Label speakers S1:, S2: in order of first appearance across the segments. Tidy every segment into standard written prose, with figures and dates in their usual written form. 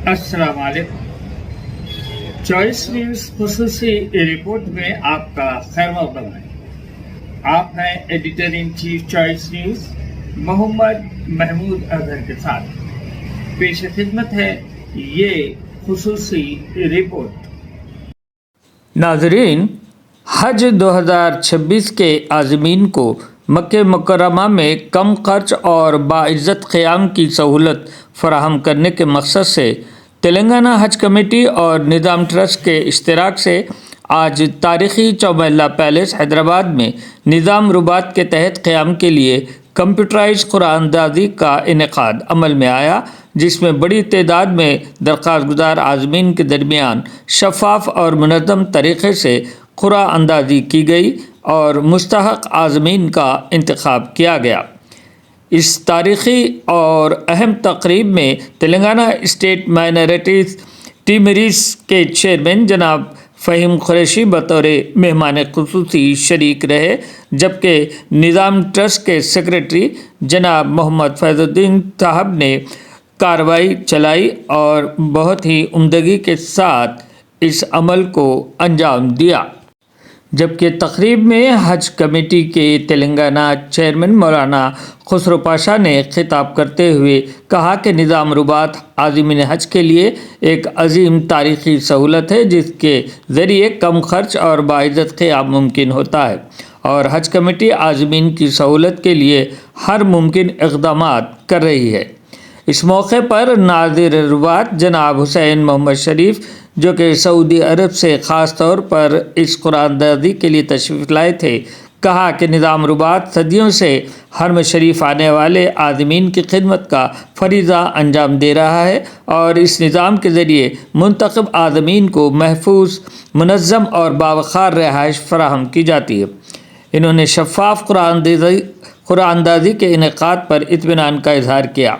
S1: अस्सलाम वालेकुम। Choice news खुसूसी report में आपका खैर मक़दम है। आप हैं editor in chief Choice News Mohammad Mahmood Azhar के साथ। पेश खिदमत है ये खुसूसी रिपोर्ट।
S2: नाज़रीन, हज 2026 के आज़मीन को मक्के मुकर्रमा में कम खर्च और बाइज़्ज़त क़याम की सहूलत फ़राहम करने के मकसद से तेलंगाना हज कमेटी और निज़ाम ट्रस्ट के इश्तराक से आज तारीख़ी चौमहला पैलेस हैदराबाद में निज़ाम रुबात के तहत क़याम के लिए कंप्यूटराइज कुरानंदाज़ी का इनेकाद अमल में आया, जिसमें बड़ी तादाद में दरख्वास्त गुजार आज़मीन के दरमियान शफ़ाफ़ और मुनज़्ज़म तरीक़े से कुरानंदाज़ी की गई और मुस्तहक़ आज़मीन का इंतखाब किया गया। इस तारीख़ी और अहम तक़रीब में तेलंगाना स्टेट माइनॉरिटीज़ टीमरीज के चेयरमैन जनाब फ़हीम कुरैशी बतौर मेहमान ख़ुसूसी शरीक रहे, जबकि निज़ाम ट्रस्ट के सेक्रेटरी जनाब मोहम्मद फैज़ुद्दीन साहब ने कार्रवाई चलाई और बहुत ही उम्दगी के साथ इस अमल को अंजाम दिया। जबकि तकरीब में हज कमेटी के तेलंगाना चेयरमैन मौलाना खुसरो पाशा ने खिताब करते हुए कहा कि निज़ाम रुबात आज़मीन हज के लिए एक अजीम तारीख़ी सहूलत है, जिसके ज़रिए कम खर्च और बाइज़्ज़त क़याम मुमकिन होता है और हज कमेटी आज़मीन की सहूलत के लिए हर मुमकिन इक़दामात कर रही है। इस मौके पर नाज़िर रुबात जनाब हुसैन मोहम्मद शरीफ, जो कि सऊदी अरब से ख़ास तौर पर इस कुरानंदाज़ी के लिए तशरीफ़ लाए थे, कहा कि निज़ाम रुबात सदियों से हरम शरीफ आने वाले आज़मीन की खिदमत का फ़रीज़ा अंजाम दे रहा है और इस निज़ाम के ज़रिए मुंतखब आज़मीन को महफूज, मुनज़्ज़म और बावक़ार रहाइश फ़राहम की जाती है। इन्होंने शफ़ाफ़ कुरानंदाज़ी के इनेकाद पर इत्मीनान का इज़हार किया।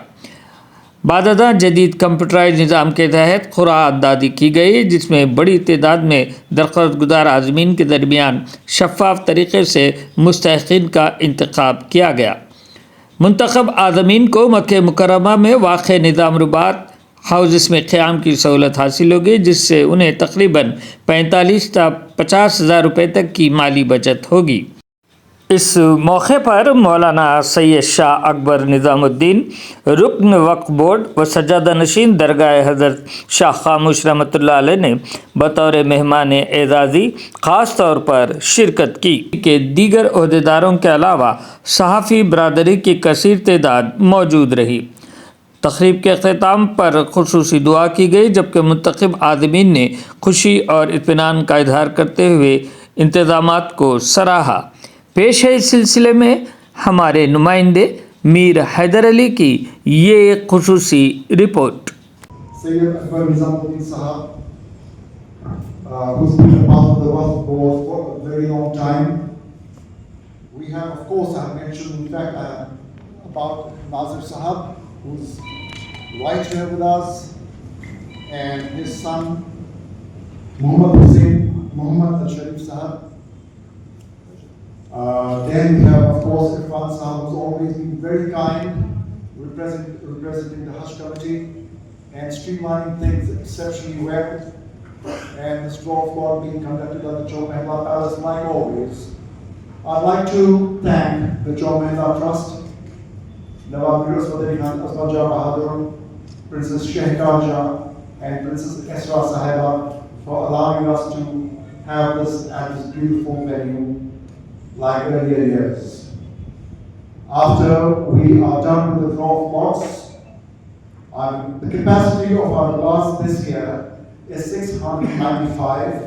S2: बाददा जदीद कंप्यूटराइज निज़ाम के तहत कुरानंदाज़ी की गई, जिसमें बड़ी तादाद में दरख्वास्त गुजार आज़मीन के दरमियान शफ़ाफ़ तरीक़े से मुस्तहिक़ीन का इंतखाब किया गया। मुंतखब आज़मीन को मक्के मुकर्रमा में वाक़े निज़ाम रुबात हाउसेस में क़याम की सहूलत हासिल होगी, जिससे उन्हें तकरीबन 45 से 50 हज़ार रुपये तक की माली बचत होगी। इस मौके पर मौलाना सैयद शाह अकबर निज़ामुद्दीन, रुकन वक्फ़ बोर्ड व सज्जादा नशीन दरगाह हज़रत शाह खामोश रहमतुल्लाह अलैह ने बतौर मेहमान एज़ाज़ी ख़ास तौर पर शिरकत की कि दीगर ओहदेदारों के अलावा सहाफ़ी बरादरी की कसीर तादाद मौजूद रही। तक़रीब के ख़िताम पर ख़ुसूसी दुआ की गई, जबकि मुंतखब आज़मीन ने खुशी और इत्मीनान का इज़हार करते हुए इंतज़ामात को सराहा। पेश है इस सिलसिले में हमारे नुमाइंदे मीर हैदर अली की ये खुसूसी report.
S3: Sayyid Akbar Nizamuddin Sahab, who's been a part of the Waqf board for a very long time. We have, of course, I have mentioned, in fact, about Nazir Sahab, who's right here with us, and his son, Muhammad Hussain Muhammad Al-Sharif Sahab. Then we have, of course, Irfan Sahab, who's always been very kind, representing the Hajj Committee and streamlining things exceptionally well. And this draw floor being conducted at the Chowmahla Palace, like always. I'd like to thank the Chowmahla Trust, Nawab Miraswadari Khan Asmaja Bahadur, Princess Sheikh Khaja, and Princess Esra Sahiba for allowing us to have this at this beautiful venue like earlier years. After we are done with the draw of lots, the capacity of our lots this year is 695,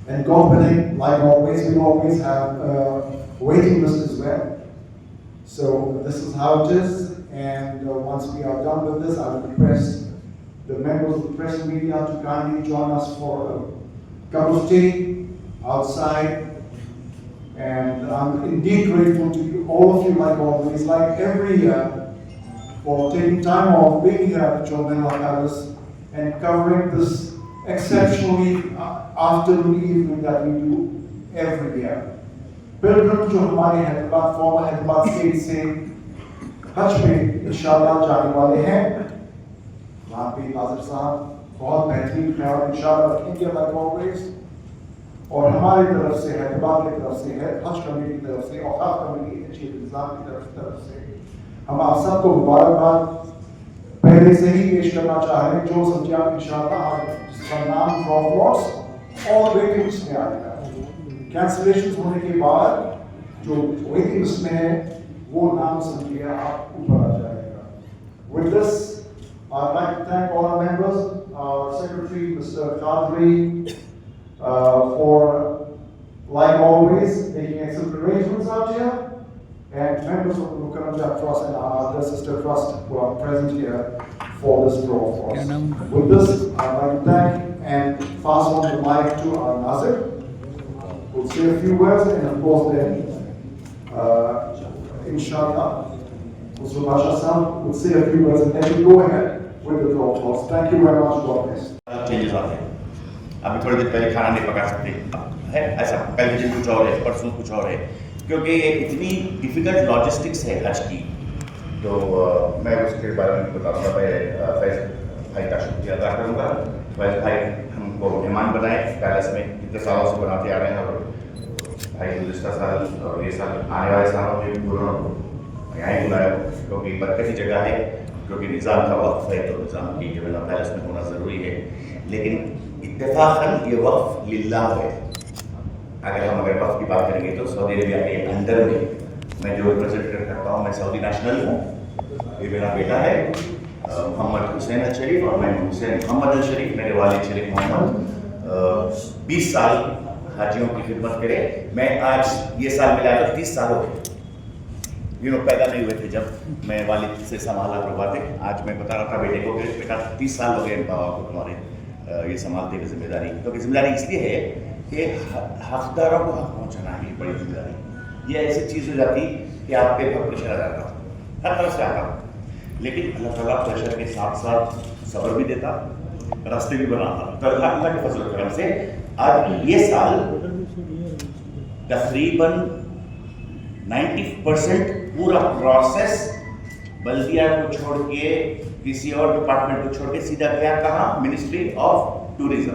S3: and God willing, like always, we always have a waiting list as well. So this is how it is, and once we are done with this, I would request the members of the press and media to kindly join us for a cup of tea outside. And I'm indeed grateful to you, all of you, like always, like every year, for taking time off, being here at the Chowmahla Palace and covering this exceptionally afternoon evening that we do every year. Pilgrim जो हमारे Hyderabad farmer Hyderabad state से हज में इंशाअल्लाह जाने वाले हैं, جہاں پہ ناظر صاحب بہت بہترین خیال انشاءاللہ رکھیں گے لائک آلویز. اور ہماری طرف سے اعتبار کی طرف سے حج کمیٹی کی طرف سے اوقاف کمیٹی کے چیف انتظام کی طرف سے ہم آپ سب کو مبارکباد پہلے سے ہی پیش کرنا چاہ رہے ہیں. جو سمجھا انشاءاللہ جس کا نام ڈراپ لاٹس اور ویٹنگ لسٹ میں آئے گا. کینسلیشن ہونے کے بعد جو ویٹنگ لسٹ میں ہے وہ نام سمجھیے آپ اوپر آ جائے گا. With this, I'd like to thank all our members, our secretary, Mr. Qadri, for, like always, making excellent arrangements out here, and members of the Mukarramja Trust and our other sister trust who are present here for this draw for us. With this, I'd like to thank and pass on the mic to our Nazir, who will say a few words, and of course then, inshallah, Mr. Basha Sam will say a few words and then we go ahead with the draw clause. Thank you very much, God bless.
S4: Changes आते हैं. अभी थोड़ी देर पहले खाना नहीं पका सकते है ऐसा, कल के दिन कुछ और है, परसों कुछ और है, क्योंकि ये इतनी डिफिकल्ट लॉजिस्टिक्स है हज की. तो मैं उसके बारे में बताऊंगा. पहले फैज भाई का शुक्रिया अदा करूँगा. फैज भाई हमको मेहमान बनाए पैलेस में, इतने सालों से बनाते आ रहे हैं. और भाई गुज़िश्ता साल और ये साल आने वाले सालों में पूरा यहाँ ही बुलाया, क्योंकि बरकती जगह है, क्योंकि निज़ाम का वक्फ है तो निज़ाम की जो है पैलेस में होना ज़रूरी है. लेकिन इत्तेफाकन ये वक्फ लिल्लाह है. अगर वक्फ की बात करेंगे तो सऊदी अरबिया के अंदर में मैं जो रिप्रेजेंट करता हूँ, मैं सऊदी नेशनल हूँ. ये मेरा बेटा है मोहम्मद हुसैन अल शरीफ और मैं हुसैन मोहम्मद अल शरीफ. मेरे वालिद शरीफ मोहम्मद 20 साल हाजियों की खिदमत करे. मैं आज ये साल मिला तो 30 साल हो गए. पैदा नहीं हुए थे जब मैं वालिद से संभाला करवाते. आज मैं बता रहा था बेटे को कि बेटा 30 साल हो गए बाबा को तुम्हारे ये संभालते हुए जिम्मेदारी. क्योंकि जिम्मेदारी इसलिए है कि हकदारों को हक पहुँचाना ही बड़ी जिम्मेदारी. ये ऐसी चीज़ हो जाती कि आप पे बहुत प्रेशर आ जाता, हर तरफ से आता. लेकिन अल्लाह ताला प्रेशर के साथ साथ सब्र भी देता, रास्ते भी बनाता. तो अल्लाह के फजल करम से आज ये साल तकरीबन 90% पूरा प्रोसेस बल्दिया को छोड़ के, किसी और डिपार्टमेंट को छोड़ के सीधा गया कहाँ, मिनिस्ट्री ऑफ टूरिज्म.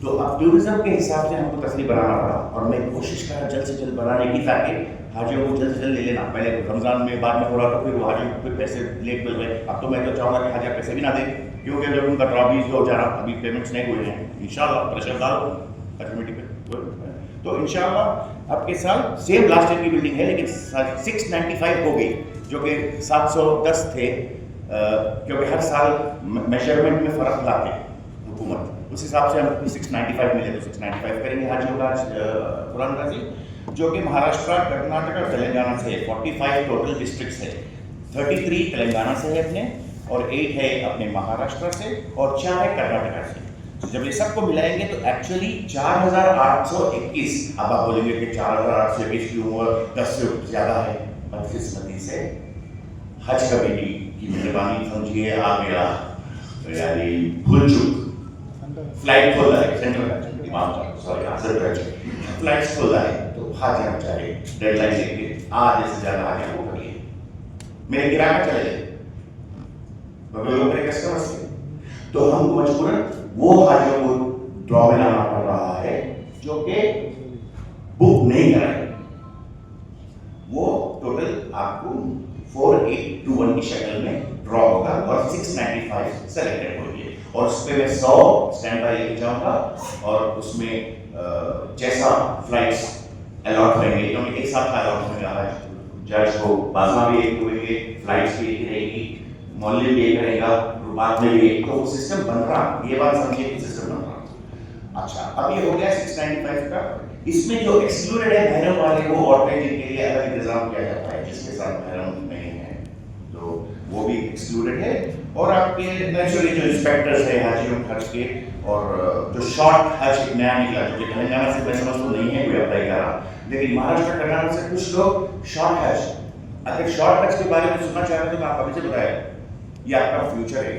S4: तो अब टूरिज्म के हिसाब से हमको तस्वीर बनाना पड़ा और मैं कोशिश करा जल्द से जल्द बनाने की, ताकि हाजियों को जल्द से जल्द ले लेना. पहले रमज़ान में बाद में हो रहा था, फिर हाजियों को फिर पैसे लेट मिल रहे. अब तो मैं तो चाहूँगा कि हाजिया पैसे भी ना दें, क्योंकि जब उनका ड्रॉबीज हो जाना, अभी पेमेंट्स नहीं हुए हैं. इंशाल्लाह प्रेशर डालो कमेटी पे. तो इंशाल्लाह अब के साल सेम लास्ट ईयर की बिल्डिंग है, लेकिन 695 हो गई, जो कि 710 थे. क्योंकि हर साल मेजरमेंट में फ़र्क लाते हैं हुकूमत, उस हिसाब से हम 695 मिले तो 695 करेंगे हाजियों का कुरान राजी. जो कि महाराष्ट्र, कर्नाटक और तेलंगाना से 45 टोटल डिस्ट्रिक्ट्स है. 33 तेलंगाना से है अपने, और 8 है अपने महाराष्ट्र से, और 4 है कर्नाटक से. जब ये सबको मिलाएंगे तो एक्चुअली 4821. अब आप बोलेंगे कि 4821 की उम्र 10 से ज़्यादा है. बदकिस्मती से हज कमेटी की मेहरबानी समझिए, आप मेरा यानी भूल चुक फ्लाइट खोला है, सेंट्रल सॉरी आसर फ्लाइट्स खोला है, तो हाजिया बेचारे डेडलाइन लेके आधे से ज़्यादा हाजिया वो करिए. मेरे गिराकर चले गए लोग मेरे कस्टमर्स थे, तो हमको मजबूरन वो हाजियों को ड्रॉ में लाना पड़ रहा है जो कि बुक नहीं कराए. वो टोटल आपको 4821 की शक्ल में ड्रॉ होगा और 695 सेलेक्टेड होगी. और उस पर मैं 100 स्टैंड बाय लेके जाऊंगा, और उसमें जैसा फ्लाइट्स अलॉट होंगे, क्योंकि एक साथ अलॉट होने वाला है. जज को बाजमा भी एक होंगे, फ्लाइट्स भी एक रहेगी, मोहल्ले भी एक रहेगा, बाद में भी एक. तो वो सिस्टम बन रहा, ये बात समझिए कि सिस्टम बन रहा. अच्छा, अब ये हो गया 695 का. इसमें जो एक्सक्लूडेड है महरम वाले वो औरतें जिनके लिए अलग इंतजाम किया जाता है, जिसके साथ महरम नहीं है, तो वो भी एक्सक्लूडेड है. और आपके नेचुरली जो इंस्पेक्टर्स है हाजियों खर्च के, और जो शॉर्ट हज नया निकला, जो कि तेलंगाना से मैं समझता हूँ नहीं है कोई अप्लाई कर रहा, लेकिन महाराष्ट्र कर्नाटक से कुछ लोग शॉर्ट हज. अगर शॉर्ट हज के बारे में सुनना चाह रहे हो तो आप अभी से बताया, ये आपका फ्यूचर है.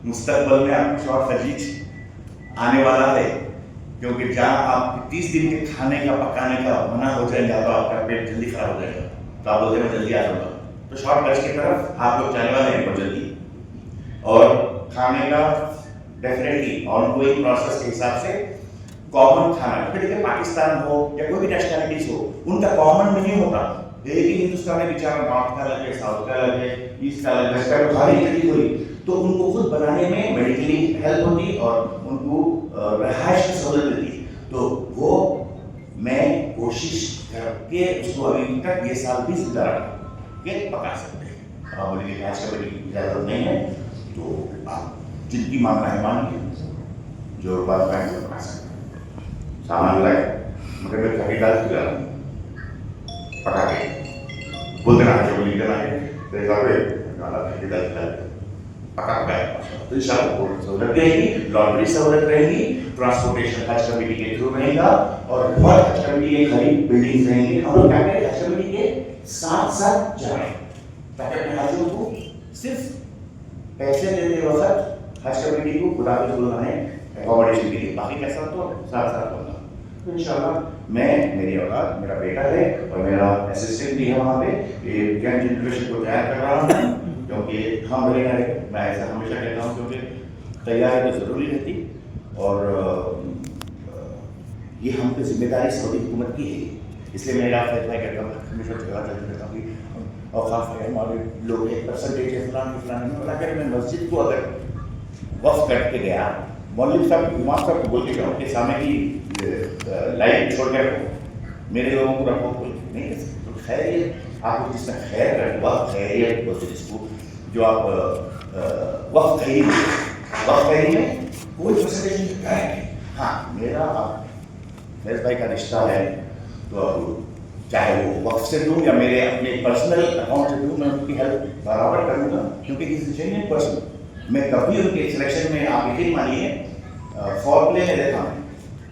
S4: मुस्तकबल में आपका शॉर्ट हजीज आने वाला है, क्योंकि जहाँ आप 30 दिन के खाने का पकाने का मना हो जाएगा तो आपका पेट जल्दी खराब हो जाएगा. तो आप बोलते मैं जल्दी आ जाऊँगा, तो शॉर्ट लंच की तरफ आप लोग जाने वाले हैं बहुत जल्दी, और खाने का डेफिनेटली ऑनगोइंग प्रोसेस के हिसाब से कॉमन खाना, क्योंकि देखिए पाकिस्तान हो या कोई भी नेशनलिटीज हो, उनका कॉमन मेन्यू होता है। एक ही हिंदुस्तान में बेचारा नॉर्थ का अलग है, साउथ का अलग है, ईस्ट का अलग है, वेस्ट का खाली तकलीफ हुई तो उनको खुद बनाने में मेडिकली हेल्प होती और उनको रहायश की सहूलत मिलती। तो वो मैं कोशिश करके उसको अभी तक ये साल भी जिंदा रखा के पका सकते हैं। आप बोलेंगे आज का बड़ी इजाजत नहीं है, तो आप जिनकी मांगना है मांगिए, जो बात का है पका सकते हैं। सामान लाए मगर मैं खड़ी डाल दिया पका के बोलते ना जो बोली देना है तो एक बार गाला खड़ी डाल दिया पका के तो इंशाल्लाह बहुत सहूलत रहेगी, लॉन्ड्री सहूलत रहेगी, ट्रांसपोर्टेशन हज कमेटी के थ्रू रहेगा और बहुत हज कमेटी के खरीद बिल्डिंग्स रहेंगे। हम लोग क्या करें हज कमेटी के साथ साथ जा रहे हैं ताकि अपने हाजियों को सिर्फ पैसे देते वक्त हज कमेटी को खुदा के बोलना है अकोमोडेशन के लिए, बाकी पैसा तो साथ साथ होगा। तो इंशाल्लाह मैं, मेरी औलाद, मेरा बेटा है और मेरा असिस्टेंट भी है वहाँ पे, ये यंग जनरेशन को तैयार कर रहा हूँ क्योंकि हम रहेगा, मैं ऐसा हमेशा कहता हूँ क्योंकि तैयारी तो ज़रूरी रहती और ये हम पे जिम्मेदारी सऊदी हुकूमत की है। इसलिए मैं आपसे मैं कहता हूँ हमेशा जगह चलते रहता हूँ कि औकाफ है हमारे लोग एक परसेंटेज है फलान में बना कर मैं मस्जिद को अगर वक्फ करके गया, मौलवी साहब इमाम साहब को बोलते जाओ कि सामने की लाइट छोड़ कर मेरे लोगों को रखो, कोई नहीं कर सकते। तो खैरियत आपको जिसमें खैर है वह खैरियत बोलते जिसको, जो आप वक्त खैरी में कोई परसेंटेज नहीं करेंगे। हाँ मेरा फैज भाई का रिश्ता है तो चाहे वो वक्त से दूँ या मेरे अपने पर्सनल अकाउंट से दूँ, मैं उनकी हेल्प बराबर करूँगा क्योंकि इज जेन्युइन पर्सन। मैं कभी उनके सिलेक्शन में आप यकीन मानिए फॉर प्ले में देखा मैं,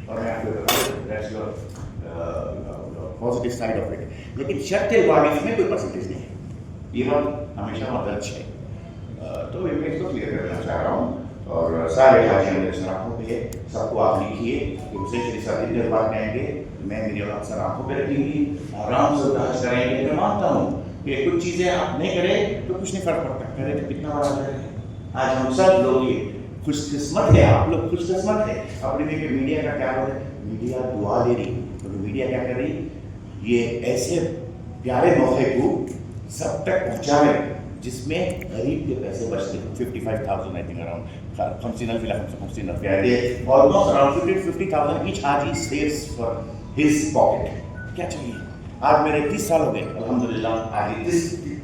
S4: और मैं आपको पॉजिटिव साइड ऑफ इट, लेकिन शर्त वाक़िफ़ में कोई परसेंटेज नहीं है, ये बात हमेशा वहाँ दर्ज है। तो ये मैं इसको क्लियर करना चाह रहा हूँ और सारे हाजियों मेरे सर आँखों पे सबको आप लिखिए कि उसे शरीफ साहब दिन बाद कहेंगे मैं मेरी औलाद सर आँखों पे रखेंगी, आराम से हज करेंगे। मैं मानता हूँ कि कुछ चीज़ें आप नहीं करें तो कुछ नहीं फर्क पड़ता, करें तो कितना बड़ा करें। आज हम सब लोग ये खुशकिस्मत है, आप लोग खुशकिस्मत है। अपने देखिए मीडिया का क्या हो रहा है, मीडिया दुआ दे रही, तो मीडिया क्या कर रही, ये ऐसे प्यारे मौके को सब तक पहुँचावे जिसमें गरीब के पैसे बचते हैं। 55,000 I think around 50,000 almost around 50,000 each Haji saves for his pocket. क्या चाहिए, आज मेरे 30 साल हो गए अल्हम्दुलिल्लाह, आज इस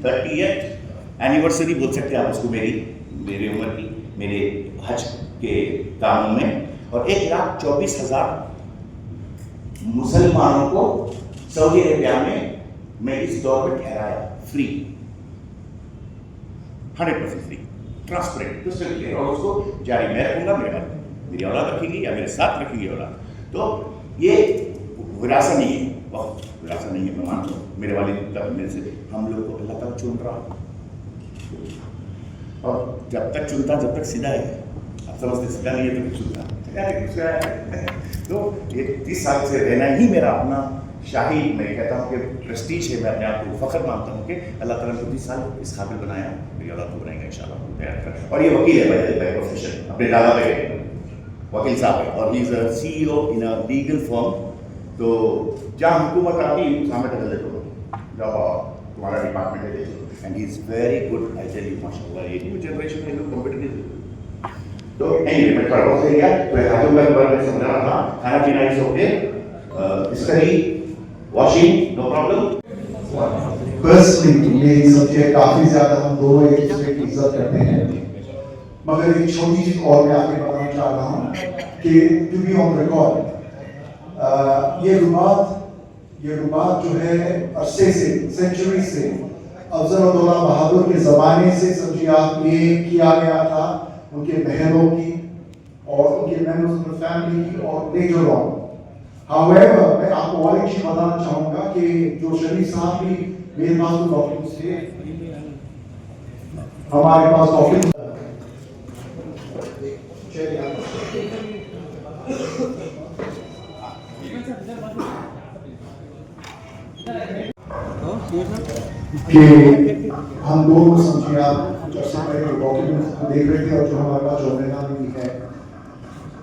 S4: 30th एनिवर्सरी बोल सकते हैं आप उसको मेरी उम्र की, मेरे हज के कामों में, और 1,24,000 मुसलमानों को सऊदी अरेबिया में मैं इस दौर में ठहराया फ्री, 100% फ्री, ट्रांसपेरेंट, और उसको जारी मैं रखूंगा, मेरी औलाद रखेगी या मेरे साथ रखेगी औलाद। तो ये विरासत नहीं है, बहुत विरासत नहीं है, मैं मानता हूँ मेरे वाले मेरे से हम लोग को अल्लाह ताला चुन रहा, और जब तक चुनता जब तक सीधा है, आप समझते सीधा नहीं है तो चुनता। तो ये 30 साल से रहना ही मेरा अपना शाही, मैं कहता हूँ कि प्रेस्टीज है, मैं अपने आप को फख्र मानता हूँ कि अल्लाह ताला ने 30 साल इस काबिल बनाया, मेरी औलाद को बनाएगा इंशाल्लाह तैयार कर। और ये वकील है बाय प्रोफेशन, अपने दादा पे वकील साहब है और he is a CEO in a legal firm. तो जहाँ हुकूमत आती है सामने टहल लेते हो, जब तुम्हारा डिपार्टमेंट है देखो, and he is very good, I tell you माशाल्लाह, ये न्यू जनरेशन है लोग कॉम्पिटिटिव। तो एनीवे मैं थोड़ा बहुत गया तो हाथों का बारे में समझा रहा था, खाना पीना is okay, study washing no problem.
S3: Personally ये सब्जेक्ट काफी ज्यादा हम दोनों एक दूसरे की इज्जत करते हैं, मगर एक छोटी चीज और मैं आपको बताना चाह रहा हूँ कि टू बी ऑन रिकॉर्ड, ये रुबात जो है अरसे से, सेंचुरी से, अफजल बहादुर के ज़माने से समझिए आप, ये किया गया था उनके बहनों की और उनके मेंबर्स ऑफ द फैमिली की और लेटर ऑन। हाउएवर मैं आपको और एक चीज बताना चाहूँगा कि जो शरीफ साहब भी मेरे पास तो डॉक्यूमेंट्स थे, हमारे पास डॉक्यूमेंट्स
S5: Oh,
S3: کہ ہم دونوں سمجھیے آپ کچھ عرصے پہلے ڈاکیومنٹ دیکھ رہے تھے اور جو ہمارے پاس جو بیان بھی ہے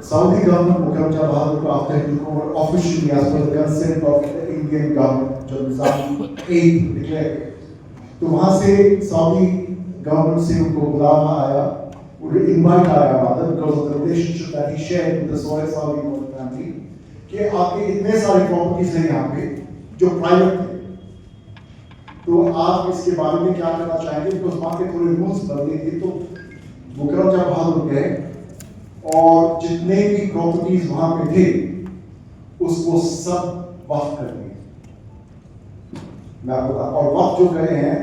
S3: Saudi government مکرم جہاں بہادر کو after taking over officially as per the consent of the Indian government جو نظام 8 declare تو وہاں سے سعودی گورنمنٹ سے ان کو بلانا آیا انہیں انوائٹ آیا rather because of the relationship that he shared with the Saudi family کہ آپ کے اتنے سارے پراپرٹیز ہیں یہاں پہ جو پرائیویٹ ہیں تو آپ اس کے بارے میں کیا کرنا چاہیں گے because وہاں کے تھوڑے رولز بدلے تھے تو مکرم جہاں بہادر گئے اور جتنے بھی پراپرٹیز وہاں پہ تھے اس کو سب وقف کر دیے میں آپ بتا اور وقت جو کرے ہیں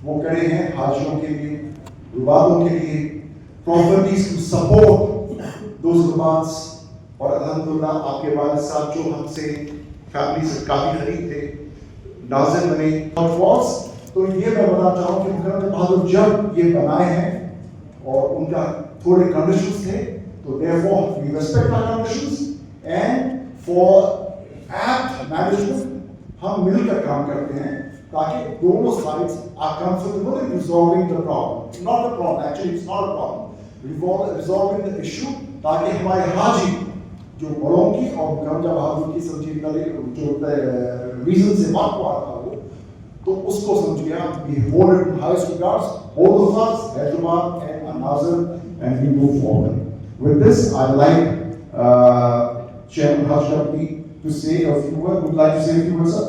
S3: وہ کرے ہیں حاجیوں کے لیے عبادوں کے لیے پراپرٹیز ٹو سپورٹ دوز عبادس اور الحمدللہ آپ کے والد صاحب جو ہم سے فیملی سے کافی قریب تھے ناظر بنے اور فالس تو یہ میں بتانا چاہوں کہ مکرم بہادر جب یہ بنائے ہیں اور ان کا تھوڑے کنڈیشنز تھے تو therefore we respect our conditions and for apt management ہم مل کر کام کرتے ہیں تاکہ دونوں sides are comfortable in resolving the problem not the problem actually it's not a problem resolving the issue تاکہ ہمارے حاجی جو بڑوں کی اور مکرم جہاں بہادر کی سمجھیے جو ریزن سے بات ہوا تھا وہ تو اس کو سمجھیے we hold it in highest regards both of us Hyderabad and An-Nazir and we move forward. With this, I'd like Chairman Haj Abdi to say a few words. Would like to say a few words, sir?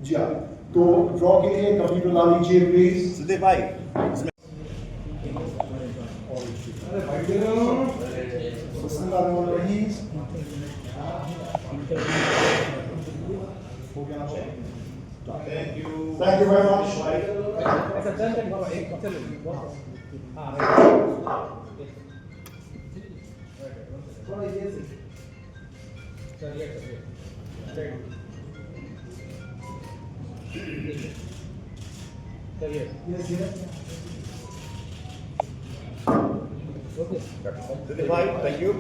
S3: جی ہاں تو ڈرا کے لیے computer لا لیجیے please
S4: Sudeep بھائی
S3: Thank you very much.
S4: Sudeep بھائی thank you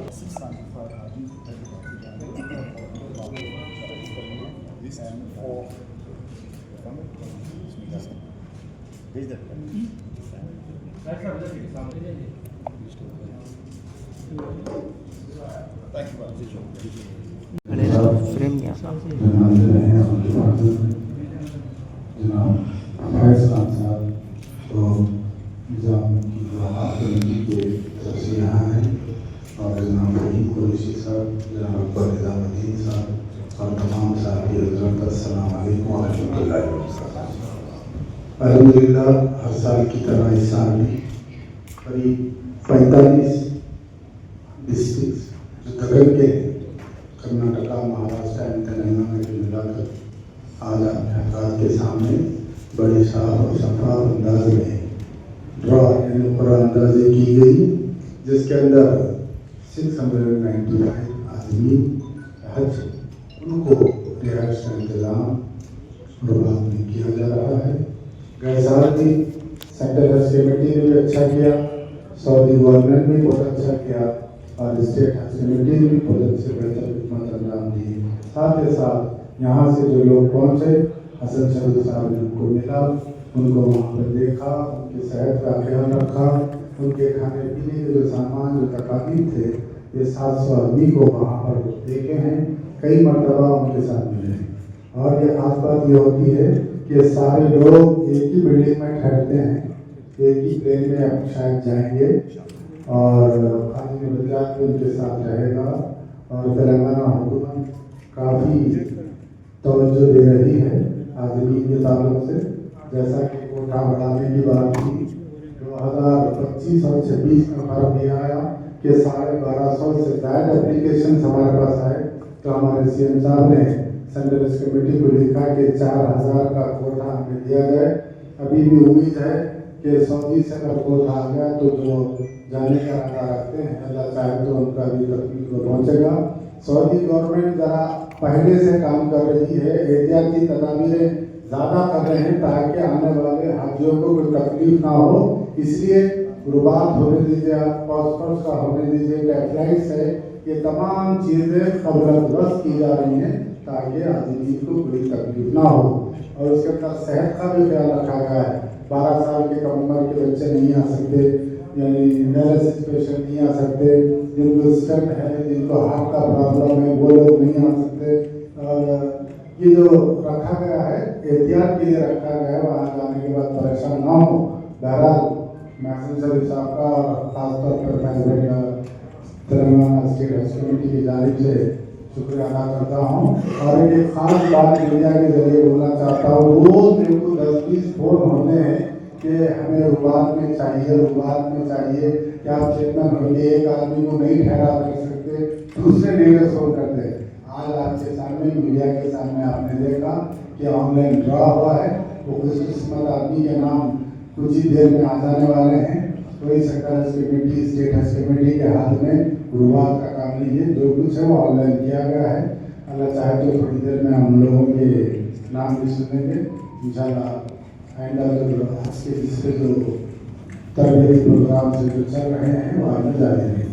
S5: جناب فیض خان صاحب تو نظام کی وضاحت کرنے کے سبزی یہاں ہیں اور جناب رحیم قریشی صاحب جناب اکبر نظام الدین صاحب اور تمام صاحب حضرت السلام علیکم ورحمۃ اللہ وبرکاتہ. الحمدللہ ہر سال کی طرح اس سال بھی قریب 45 ڈسٹرکٹس جو دکن کے کرناٹکا مہاراشٹر اینڈ تلنگانہ کے ملا کر آج اپنے حضرات کے سامنے بڑے صاف اور شفاف انداز میں ڈرا یعنی قرآن اندازی کی گئی جس کے اندر 695 عازمین حج ان کو رہائش کا انتظام رباط میں کیا جا رہا ہے. گئے سال بھی سینٹرل حج کمیٹی نے بھی اچھا کیا, سعودی گورنمنٹ نے بہت اچھا کیا اور اسٹیٹ حج کمیٹی نے بھی بہت اچھے بہتر خدمت انجام دی. ساتھ ہی ساتھ یہاں سے جو لوگ پہنچے حسن شہید صاحب نے ان کو ملا, ان کو وہاں پر دیکھا, ان کی صحت کا خیال رکھا, ان کے کھانے پینے کے جو سامان جو تکالیف تھے یہ 700 آدمی کو وہاں پر دیکھے ہیں, کئی مرتبہ ان کے ساتھ ملے ہیں. اور یہ خاص بات یہ ہوتی ہے کہ سارے لوگ ایک ہی بلڈنگ میں ٹھہرتے ہیں, ایک ہی پلین میں اب شاید جائیں گے اور خادم بلدیات بھی ان کے ساتھ رہے گا. اور تلنگانہ حکومت کافی توجہ دے رہی ہے عازمین کے تعلق سے, جیسا کہ کوٹا بڑھانے کی بات تھی 2025 اور 26 میں فرق یہ آیا کہ 1250 سے زائد اپلیکیشن ہمارے پاس آئے تو ہمارے سی ایم صاحب نے سینٹرل حج کمیٹی کو لکھا کہ 4000 کا کوٹا ہمیں دیا جائے. ابھی بھی امید ہے کہ سعودی سے اگر کوٹا آ گیا تو جو جانے کا ارادہ رکھتے ہیں اللہ چاہے تو ان کا بھی تکمیل کو پہنچے گا. سعودی گورنمنٹ ذرا پہلے سے کام کر رہی ہے, احتیاطی تدابیریں زیادہ کر رہے ہیں تاکہ آنے والے حاجیوں کو کوئی تکلیف نہ ہو. اس لیے رباط ہونے دیجیے, آپ پاسپورٹ کا ہونے دیجیے, ٹیفلائٹس ہے, یہ تمام چیزیں قبل از وقت کی جا رہی ہیں تاکہ عازمین کو کوئی تکلیف نہ ہو. اور اس کے ساتھ صحت کا بھی خیال رکھا گیا ہے. 12 سال کے کم عمر کے بچے نہیں آ سکتے, یعنی ڈائلسس پیشنٹ نہیں آ سکتے, جن کو اسٹنٹ ہے, جن کو ہارٹ کا پرابلم ہے, وہ لوگ نہیں آ سکتے. اور یہ جو رکھا گیا ہے احتیاط کے لیے رکھا گیا ہے, وہاں جانے کے بعد پریشان نہ ہو. بہرحال محسن شریف صاحب کا اور خاص طور پر میں تلنگانہ اسٹیٹ حج کمیٹی کی جانب سے شکریہ ادا کرتا ہوں. اور ایک خاص بات میڈیا کے ذریعے بولنا چاہتا ہوں, روز میرے کو 10-20 فون ہوتے ہیں کہ ہمیں رباط میں چاہیے کہ آپ چیئرمین ہوئیے, ایک آدمی کو نہیں ٹھہرا کر سکتے, دوسرے لیڈر فون کرتے ہیں. آج آپ کے سامنے میڈیا کے سامنے آپ نے دیکھا کہ آن لائن ڈرا ہوا ہے, وہ خوش قسمت آدمی کے نام کچھ ہی دیر میں آ جانے والے ہیں. کوئی سرکار کمیٹی اسٹیٹ حج کمیٹی کے ہاتھ میں رباط کا کام نہیں ہے, جو کچھ ہے وہ آن لائن کیا گیا ہے. اللہ چاہے تو تھوڑی دیر میں ہم لوگوں کے نام بھی سنیں گے انشاءاللہ. آئندہ جو حج کے دوسرے جو تربیتی پروگرام سے جو چل رہے ہیں وہ آگے جاری رہیں گے.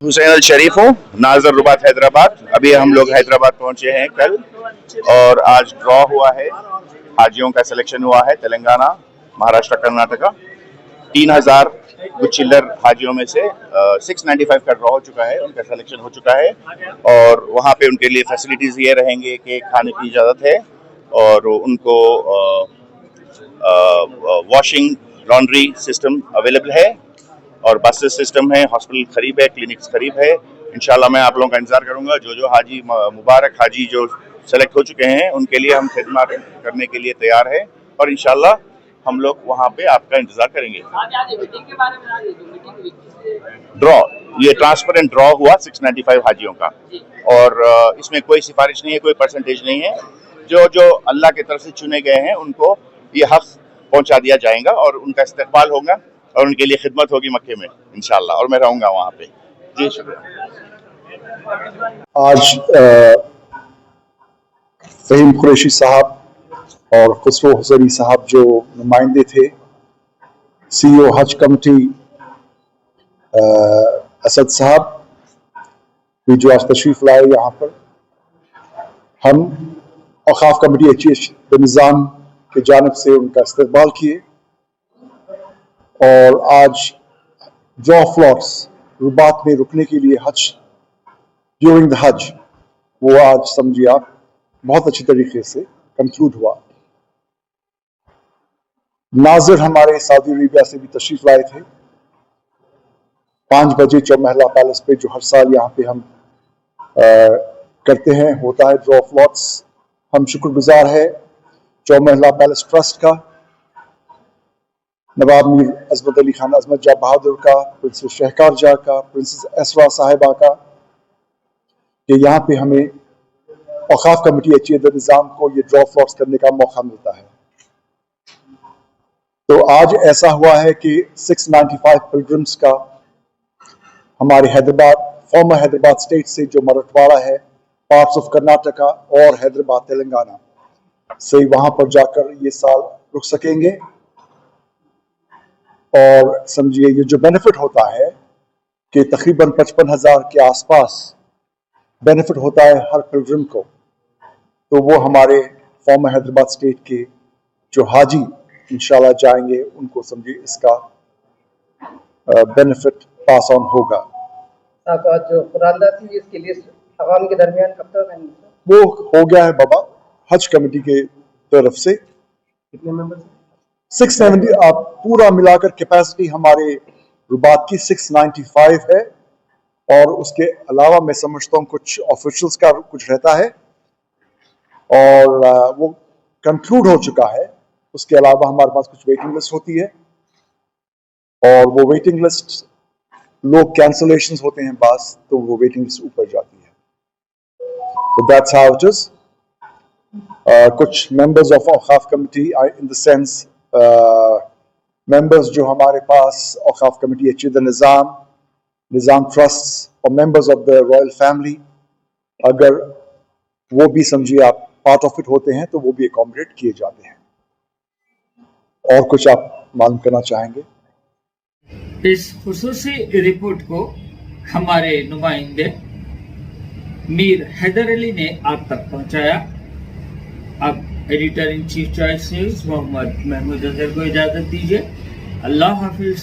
S4: حسین الشریف ہوں, ناظر رباط حیدرآباد. ابھی ہم لوگ حیدرآباد پہنچے ہیں کل, اور آج ڈرا ہوا ہے, حاجیوں کا سلیکشن ہوا ہے تلنگانہ, مہاراشٹر, کرناٹکا. 3000 کچھ چلر حاجیوں میں سے 695 کا ڈرا ہو چکا ہے, ان کا سلیکشن ہو چکا ہے. اور وہاں پہ ان کے لیے فیسلٹیز یہ رہیں گے کہ کھانے کی اجازت ہے, اور ان کو واشنگ لانڈری سسٹم اویلیبل ہے, اور بسز سسٹم ہے, ہاسپٹل قریب ہے, کلینکس قریب ہے. انشاءاللہ میں آپ لوگوں کا انتظار کروں گا. جو حاجی مبارک حاجی جو سلیکٹ ہو چکے ہیں ان کے لیے ہم خدمات کرنے کے لیے تیار ہے, اور انشاءاللہ ہم لوگ وہاں پہ آپ کا انتظار کریں گے. ڈرا, یہ ٹرانسپیرنٹ ڈرا ہوا 695 حاجیوں کا, اور اس میں کوئی سفارش نہیں ہے, کوئی پرسنٹیج نہیں ہے. جو اللہ کی طرف سے چنے گئے ہیں ان کو یہ حق پہنچا دیا جائے گا, اور ان کا استقبال ہوگا, اور ان کے لیے خدمت ہوگی مکے میں انشاءاللہ, اور میں رہوں گا وہاں پہ. جی شکریہ.
S3: آج فہیم قریشی صاحب اور خسرو حضری صاحب جو نمائندے تھے, سی او حج کمیٹی اسد صاحب بھی جو آج تشریف لائے یہاں پر, ہم اوقاف کمیٹی ایچ نظام کی جانب سے ان کا استقبال کیے. اور آج ڈرا فلاٹس رباط میں رکنے کے لیے حج ڈیورنگ دا حج, وہ آج سمجھیے آپ بہت اچھی طریقے سے کنکلوڈ ہوا. ناظر ہمارے سعودی عربیہ سے بھی تشریف لائے تھے. 5 بجے چومحلہ پیلس پہ جو ہر سال یہاں پہ ہم کرتے ہیں ہوتا ہے ڈرا فلاٹس. ہم شکر گزار ہے چومحلہ پیلس ٹرسٹ کا, نواب میر عظمت علی خان عظمت جاں بہادر کا, پرنسس شہکار جاں کا, پرنسس اسرا صاحبہ کا, کہ یہاں پہ ہمیں اوقاف کمیٹی ایچ نظام کو یہ ڈرا فلاٹس کرنے کا موقع ملتا ہے. تو آج ایسا ہوا ہے کہ 695 پلگرمس کا ہمارے حیدرآباد, فارمر حیدرآباد اسٹیٹ سے جو مرٹواڑا ہے, پارٹس آف کرناٹکا اور حیدرآباد تلنگانہ سے وہاں پر جا کر یہ سال رک سکیں گے. اور سمجھیے یہ جو بینیفٹ ہوتا ہے کہ تقریباً 55,000 کے آس پاس بینیفٹ ہوتا ہے ہر پلگرم کو, تو وہ ہمارے فارمر حیدرآباد اسٹیٹ کے جو حاجی انشاءاللہ جائیں گے ان کو سمجھیے اس کا بینیفٹ پاس آن ہوگا.
S6: جو قرارداد تھی اس کے لیے عوام کے درمیان کب تک آئیں گے؟
S3: وہ ہو گیا ہے بابا حج کمیٹی کے طرف سے.
S6: کتنے ممبر؟
S3: 670 पूरा मिलाकर कैपेसिटी हमारे रुबात की 695 है, और उसके अलावा मैं समझता हूँ कुछ ऑफिशियल्स का कुछ रहता है, और वो कंक्लूड हो चुका है। उसके अलावा हमारे पास कुछ वेटिंग लिस्ट होती है, और वो वेटिंग लिस्ट लोग कैंसलेशंस होते हैं बास, तो वो वेटिंग लिस्ट ऊपर जाती है। तो दैट्स हाउ इट इज। कुछ मेंबर्स ऑफ औकाफ committee in the sense members जो हमारे पास औकाफ कमेटी चीद निज़ाम ट्रस्ट और members of the royal family, अगर वो भी समझिए आप पार्ट ऑफ इट होते हैं, तो वो भी अकोमोडेट किए जाते हैं। और कुछ आप मालूम करना चाहेंगे?
S1: इस खुसूसी रिपोर्ट को हमारे नुमाइंदे मीर हैदर अली ने आप तक पहुंचाया। अब editor in chief Choice News Mohammad Mahmood Azhar को इजाजत दीजिए। अल्लाह हाफिज।